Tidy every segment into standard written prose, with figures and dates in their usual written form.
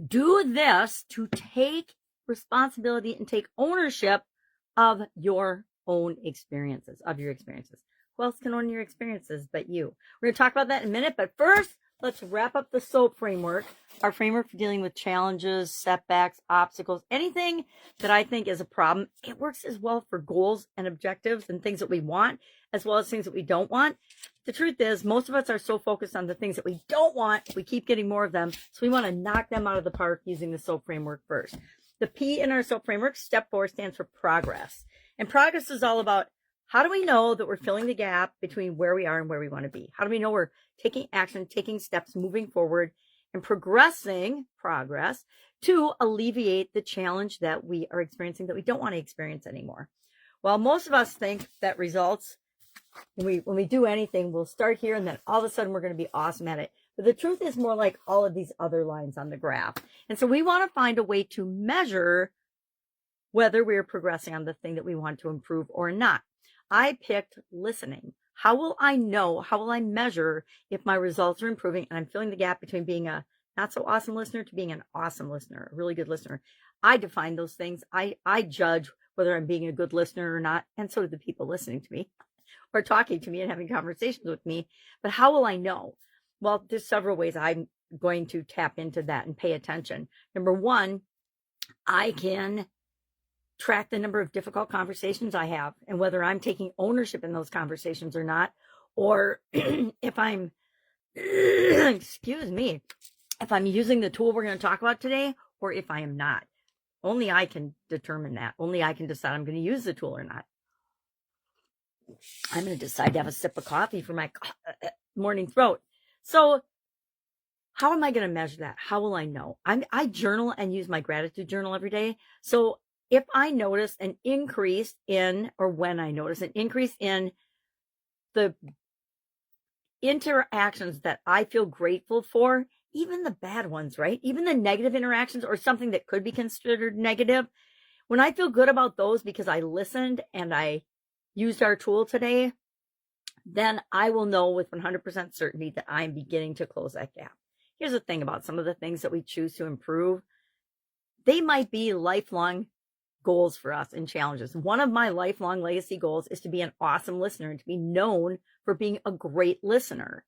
Do this to take responsibility and take ownership of your own experiences, of your experiences. Who else can own your experiences but you? We're going to talk about that in a minute, but first, let's wrap up the SOAP framework, our framework for dealing with challenges, setbacks, obstacles, anything that I think is a problem. It works as well for goals and objectives and things that we want, as well as things that we don't want. The truth is, most of us are so focused on the things that we don't want, we keep getting more of them, so we want to knock them out of the park using the SOAP framework first. The P in our SOAP framework, step 4, stands for progress. And progress is all about, how do we know that we're filling the gap between where we are and where we want to be? How do we know we're taking action, taking steps, moving forward, and progress to alleviate the challenge that we are experiencing that we don't want to experience anymore? Well, most of us think that results, when we do anything, we'll start here and then all of a sudden we're going to be awesome at it. But the truth is more like all of these other lines on the graph. And so we want to find a way to measure whether we're progressing on the thing that we want to improve or not. I picked listening. How will I know, how will I measure if my results are improving and I'm filling the gap between being a not so awesome listener to being an awesome listener, a really good listener? I define those things. I judge whether I'm being a good listener or not. And so do the people listening to me or talking to me and having conversations with me. But how will I know? Well, there's several ways I'm going to tap into that and pay attention. Number one, I can track the number of difficult conversations I have and whether I'm taking ownership in those conversations or not, or if I'm, excuse me, if I'm using the tool we're going to talk about today, or if I am not. Only I can determine that. Only I can decide I'm going to use the tool or not. I'm going to decide to have a sip of coffee for my morning throat. So how am I going to measure that? How will I know? I journal and use my gratitude journal every day. So if I notice an increase in, or when I notice an increase in the interactions that I feel grateful for, even the bad ones, right? Even the negative interactions or something that could be considered negative, when I feel good about those because I listened and I used our tool today, then I will know with 100% certainty that I'm beginning to close that gap. Here's the thing about some of the things that we choose to improve. They might be lifelong goals for us and challenges. One of my lifelong legacy goals is to be an awesome listener and to be known for being a great listener.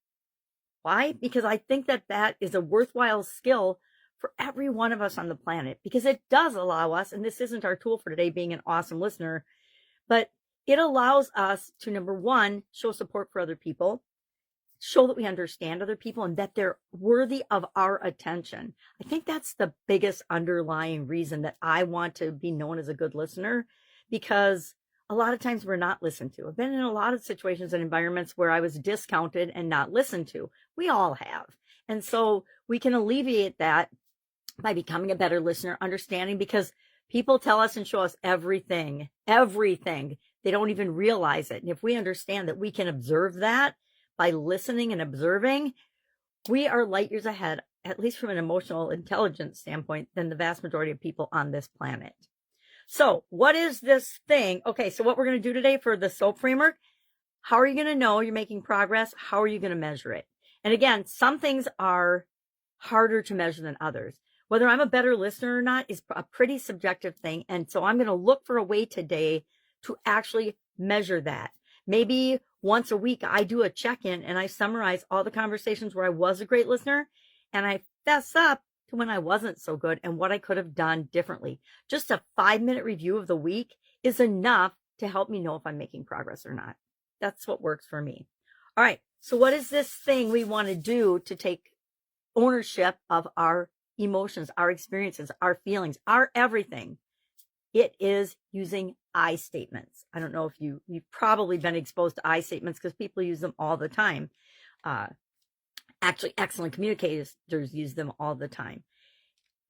Why? Because I think that that is a worthwhile skill for every one of us on the planet, because it does allow us, and this isn't our tool for today, being an awesome listener, but it allows us to, number one, show support for other people, show that we understand other people and that they're worthy of our attention. I think that's the biggest underlying reason that I want to be known as a good listener, because a lot of times we're not listened to. I've been in a lot of situations and environments where I was discounted and not listened to. We all have. And so we can alleviate that by becoming a better listener, understanding, because people tell us and show us everything. They don't even realize it. And if we understand that we can observe that by listening and observing, we are light years ahead, at least from an emotional intelligence standpoint, than the vast majority of people on this planet. So what is this thing? Okay, so what we're going to do today for the SOAP framework, how are you going to know you're making progress? How are you going to measure it? And again, some things are harder to measure than others. Whether I'm a better listener or not is a pretty subjective thing. And so I'm going to look for a way today to actually measure that. Maybe once a week, I do a check-in and I summarize all the conversations where I was a great listener and I fess up to when I wasn't so good and what I could have done differently. Just a 5-minute review of the week is enough to help me know if I'm making progress or not. That's what works for me. All right. So what is this thing we want to do to take ownership of our emotions, our experiences, our feelings, our everything? It is using I statements. I don't know if you've probably been exposed to I statements because people use them all the time. Actually, excellent communicators use them all the time.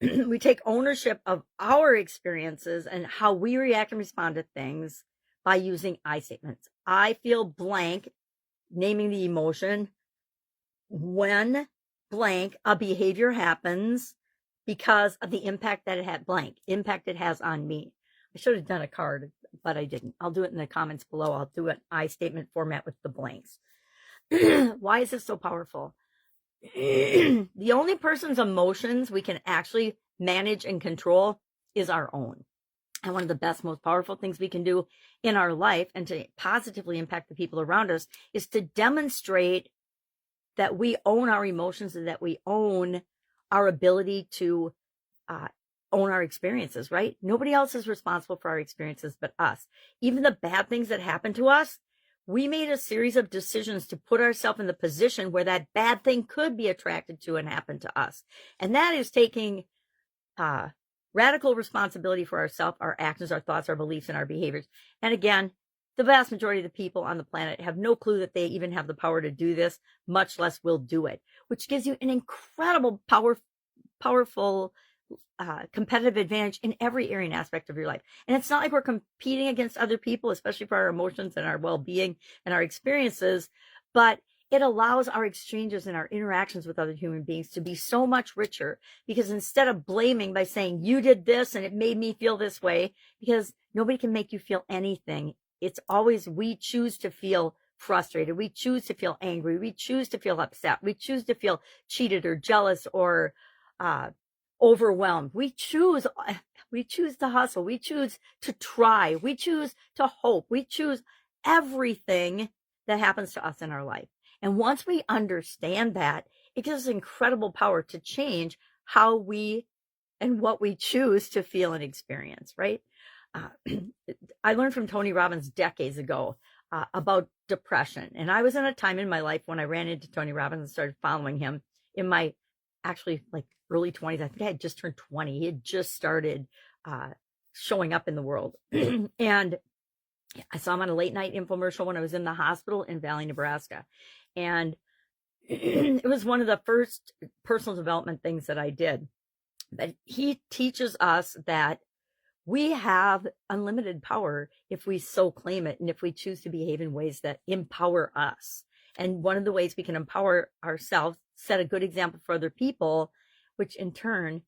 We take ownership of our experiences and how we react and respond to things by using I statements. I feel blank, naming the emotion, when blank, a behavior happens because of the impact that it has on me. I should have done a card, but I didn't. I'll do it in the comments below. I'll do an I statement format with the blanks. Why is this so powerful? The only person's emotions we can actually manage and control is our own. And one of the best, most powerful things we can do in our life and to positively impact the people around us is to demonstrate that we own our emotions and that we own our ability to own our experiences, right? Nobody else is responsible for our experiences but us. Even the bad things that happen to us, we made a series of decisions to put ourselves in the position where that bad thing could be attracted to and happen to us. And that is taking radical responsibility for ourselves, our actions, our thoughts, our beliefs, and our behaviors. And again, the vast majority of the people on the planet have no clue that they even have the power to do this, much less will do it, which gives you an incredible powerful competitive advantage in every area and aspect of your life. And it's not like we're competing against other people, especially for our emotions and our well-being and our experiences, but it allows our exchanges and our interactions with other human beings to be so much richer, because instead of blaming by saying you did this and it made me feel this way, because nobody can make you feel anything. It's always we choose to feel frustrated. We choose to feel angry. We choose to feel upset. We choose to feel cheated or jealous or overwhelmed. We choose to hustle. We choose to try. We choose to hope. We choose everything that happens to us in our life. And once we understand that, it gives us incredible power to change how we and what we choose to feel and experience, right? I learned from Tony Robbins decades ago about depression. And I was in a time in my life when I ran into Tony Robbins and started following him in my actually like early 20s. I think I had just turned 20. He had just started showing up in the world. And I saw him on a late night infomercial when I was in the hospital in Valley, Nebraska. And it was one of the first personal development things that I did. But he teaches us that we have unlimited power if we so claim it, and if we choose to behave in ways that empower us. And one of the ways we can empower ourselves, set a good example for other people, which in turn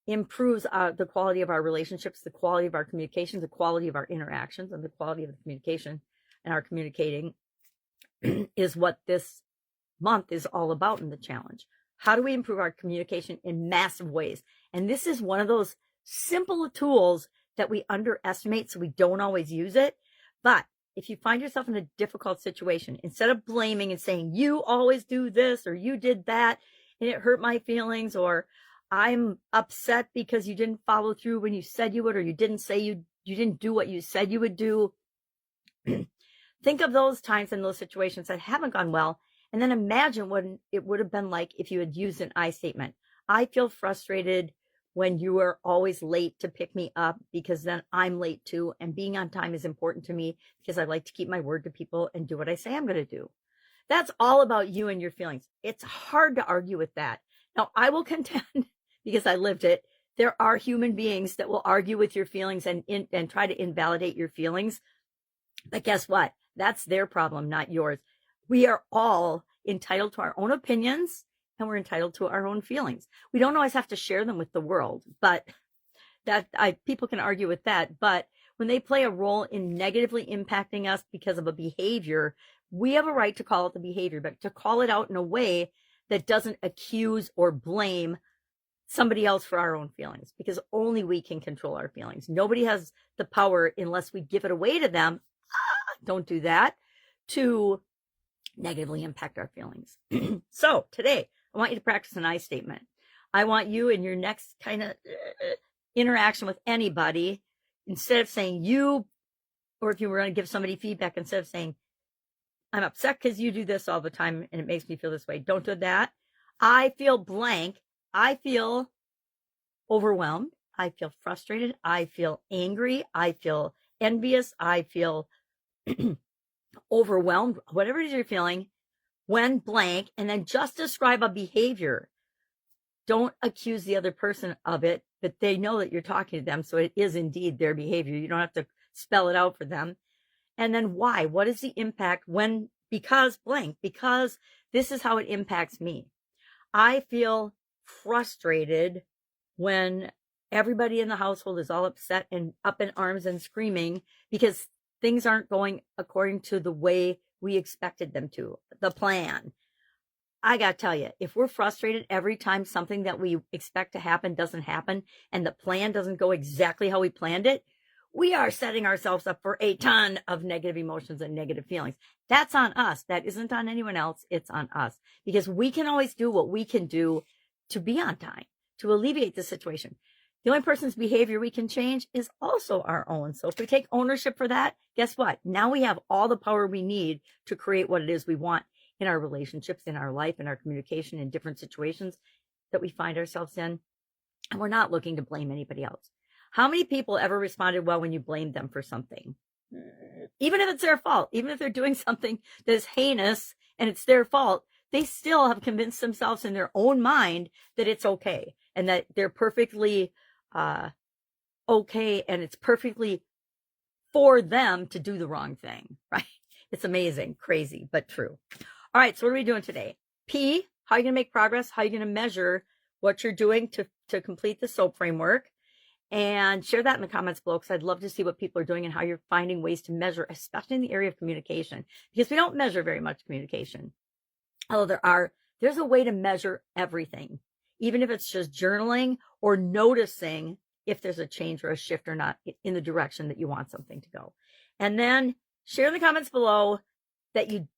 improves the quality of our relationships, the quality of our communications, the quality of our interactions, and the quality of the communication and our communicating is what this month is all about in the challenge. How do we improve our communication in massive ways? And this is one of those simple tools that we underestimate, so we don't always use it. But if you find yourself in a difficult situation, instead of blaming and saying, you always do this, or you did that, and it hurt my feelings, or I'm upset because you didn't follow through when you said you would, or you didn't say you didn't do what you said you would do. Think of those times in those situations that haven't gone well, and then imagine what it would have been like if you had used an I statement. I feel frustrated when you are always late to pick me up, because then I'm late too, and being on time is important to me because I like to keep my word to people and do what I say I'm going to do. That's all about you and your feelings. It's hard to argue with that. Now, I will contend, because I lived it, there are human beings that will argue with your feelings and try to invalidate your feelings. But guess what? That's their problem, not yours. We are all entitled to our own opinions, and we're entitled to our own feelings. We don't always have to share them with the world, but people can argue with that. But when they play a role in negatively impacting us because of a behavior, we have a right to call it the behavior, but to call it out in a way that doesn't accuse or blame somebody else for our own feelings, because only we can control our feelings. Nobody has the power, unless we give it away to them. Don't do that, to negatively impact our feelings. So today, I want you to practice an I statement. I want you in your next kind of interaction with anybody, instead of saying you, or if you were going to give somebody feedback, instead of saying, I'm upset because you do this all the time and it makes me feel this way. Don't do that. I feel blank. I feel overwhelmed. I feel frustrated. I feel angry. I feel envious. I feel overwhelmed, whatever it is you're feeling, when blank, and then just describe a behavior. Don't accuse the other person of it, but they know that you're talking to them, so it is indeed their behavior. You don't have to spell it out for them. And then why? What is the impact when, because blank, because this is how it impacts me. I feel frustrated when everybody in the household is all upset and up in arms and screaming because things aren't going according to the way we expected them to, the plan. I got to tell you, if we're frustrated every time something that we expect to happen doesn't happen and the plan doesn't go exactly how we planned it, we are setting ourselves up for a ton of negative emotions and negative feelings. That's on us. That isn't on anyone else. It's on us, because we can always do what we can do to be on time, to alleviate the situation. The only person's behavior we can change is also our own. So if we take ownership for that, guess what? Now we have all the power we need to create what it is we want in our relationships, in our life, in our communication, in different situations that we find ourselves in. And we're not looking to blame anybody else. How many people ever responded well when you blamed them for something? Even if it's their fault, even if they're doing something that is heinous and it's their fault, they still have convinced themselves in their own mind that it's okay and that they're perfectly okay and it's perfectly for them to do the wrong thing, right? It's amazing, crazy, but true. All right, so what are we doing today? P, how are you going to make progress? How are you going to measure what you're doing to complete the SOAP framework? And share that in the comments below, because I'd love to see what people are doing and how you're finding ways to measure, especially in the area of communication, because we don't measure very much communication. Although there's a way to measure everything, even if it's just journaling or noticing if there's a change or a shift or not in the direction that you want something to go. And then share in the comments below that you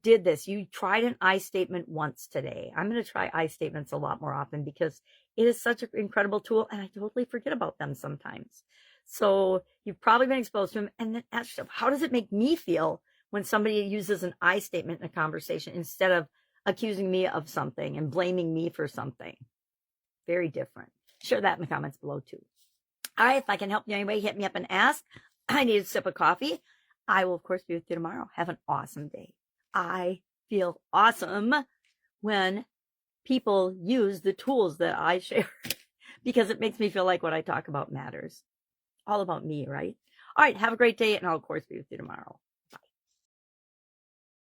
did this. You tried an I statement once today. I'm going to try I statements a lot more often because it is such an incredible tool and I totally forget about them sometimes. So you've probably been exposed to them, and then ask yourself, how does it make me feel when somebody uses an I statement in a conversation instead of accusing me of something and blaming me for something? Very different. Share that in the comments below too. All right, if I can help you anyway, hit me up and ask. I need a sip of coffee. I will, of course, be with you tomorrow. Have an awesome day. I feel awesome when people use the tools that I share because it makes me feel like what I talk about matters. All about me, right? All right, have a great day, and I'll, of course, be with you tomorrow.